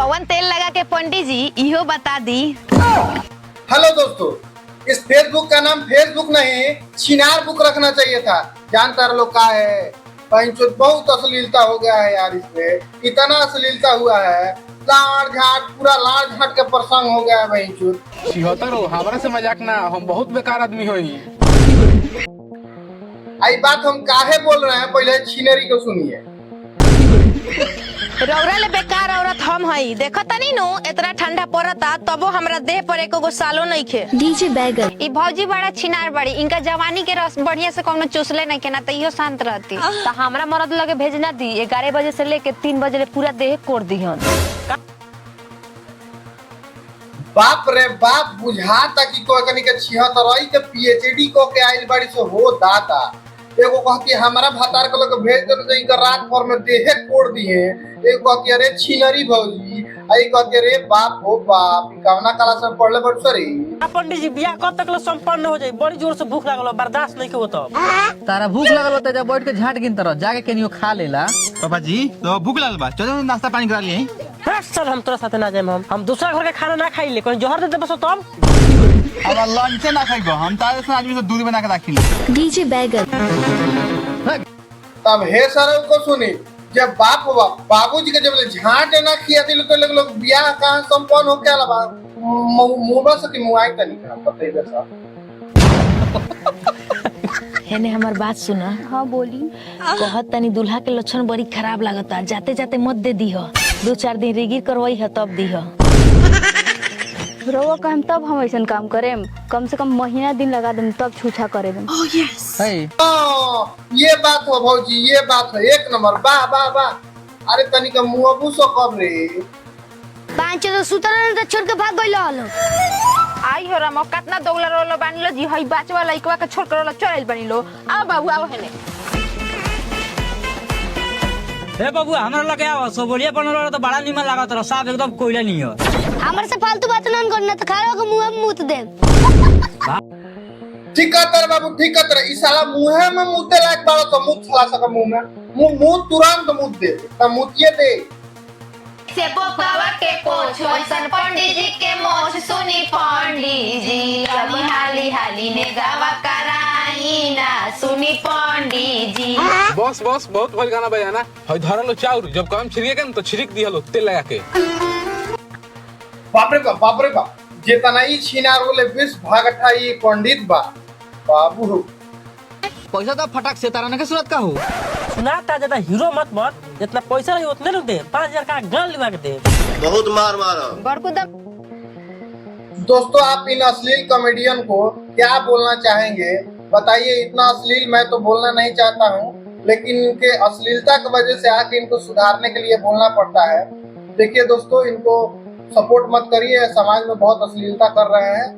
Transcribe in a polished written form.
कौन तेल लगा के पंडित जी इहो बता दी। हेलो दोस्तों, इस फेसबुक का नाम फेसबुक नहीं छिनार बुक रखना चाहिए था। जानता है लोग का है, बहुत अश्लीलता हो गया है यार। इसमें इतना अश्लीलता हुआ है, लाड़ झाट पूरा लाड़ झाट का प्रसंग हो गया है। वही चुत हमारा से मजाक ना, हम बहुत बेकार आदमी होई। आई बात हम काहे बोल रहे हैं, पहले छिनेरी को सुनिए। रौरा ले बेकार औरत हम हई, देखो तनी नु इतना ठंडा पड़ता तबो हमरा देह पर एको सालो नहीं खे। डीजे बैगन ई भौजी बड़ा छिनार बड़ी, इनका जवानी के रस बढ़िया से कौनो चूसले नहीं के ना त इहो शांत रहती। तो हमरा मरद लगे भेजना दी, 11 बजे से लेके 3 बजे ले पूरा देह कोड़ दी हन। बाप रे बाप, बुझाता कि कोई कनी के 76 के पीएचडी को के आइल बड़ी से हो दाता। एगो कहती हमारा भतार को लोग भेज दे तो इनका रात भर में देह कोड़ दिए। एक कहती अरे छिनरी भौजी, आई कहती अरे बाप हो बाप, कवना कला से पढ़ले बड़ सरी। पंडित जी बियाह कब तक संपन्न हो जाए? बड़ी जोर से भूख लागल, बर्दाश्त नहीं के होता। तारा भूख लगल होता जब बैठ के झाट गिनत रह, जाके केनियो खा लेला। पापा जी तो भूख लागल बा, चलो नाश्ता पानी करा लिए। सर हम तोरा साथे ना जाए, हम दूसरा घर के खाना ना खाई ले, कोई जहर दे दे बस तब। अब लंच ना खाइबो, हम तारे से आदमी से दूध बना के राखी। डीजे बैगन तब हे सर को सुनी, जब बाप बाबूजी के जब झाट ना खिया दिल तो लोग बियाह कहां संपन्न हो क्या लबा मुंबा से कि मुआई तनी का पता ही सर। हेने हमार बात सुना। हाँ बोली। कहत तनी दूल्हा के लक्षण बड़ी खराब लागता, जाते जाते मत दे दी हो, 2-4 दिन रिगिर करवाई है तब दी हो। रउआ कहम तब हम ऐसा काम करेम, कम से कम महीना दिन लगा देम तब छूछा करे देम। ये बात हो भौजी, ये बात है एक नंबर। वाह वाह वाह। अरे तनी का मुंहबू सो कब रे 5 तो सुतर छोड़ के भाग गइल हलो। आई हो राम, कितना दोगला रोलो बानी लो जी, हई बाचवा लइकवा के छोड़ कर चल बनी लो। आ बाबू आओ हेने। हे बाबू हमरा लगे आओ, सो बढ़िया बनल रहा तो बड़ा निमन लागत रहा, साफ एकदम कोयला नहीं हो। हमर से फालतू बात ना करना तो खाओ के मुंह में मुत दे। ठीक है बाबू, ठीक है। ई साला मुंह में मुते लायक बाड़ो तो मुत चला सका मुंह में, मुंह तुरंत मुत दे त मुतिए दे। से बोकावा के पोछ वैसन पंडित जी के मोछ सुनी पंडित जी, अभी हाली हाली ने गावा कराई ना सुनी पंडित जी। बस बस बहुत भल गाना बजाना। हई धरलो चाउर, जब काम छिड़के के न तो छिड़क दिहलो तेल लगा के। बाप रे बाप, बाप रे बाप, जेतना ही छिनार बोले 20 भागठा ई पंडित बा बाबू। पैसा तो फटाक से तारा के सूरत का हो सुना ता ज्यादा हीरो मत बन, जितना पैसा रही उतने लोग दे, 5000 का गाल लिवा के दे। बहुत मार मारो। बड़कू दम। दोस्तों आप इन अश्लील कॉमेडियन को क्या बोलना चाहेंगे बताइए। इतना अश्लील मैं तो बोलना नहीं चाहता हूँ, लेकिन इनके अश्लीलता की वजह से आके इनको सुधारने के लिए बोलना पड़ता है। देखिए दोस्तों, इनको सपोर्ट मत करिए, समाज में बहुत अश्लीलता कर रहे हैं।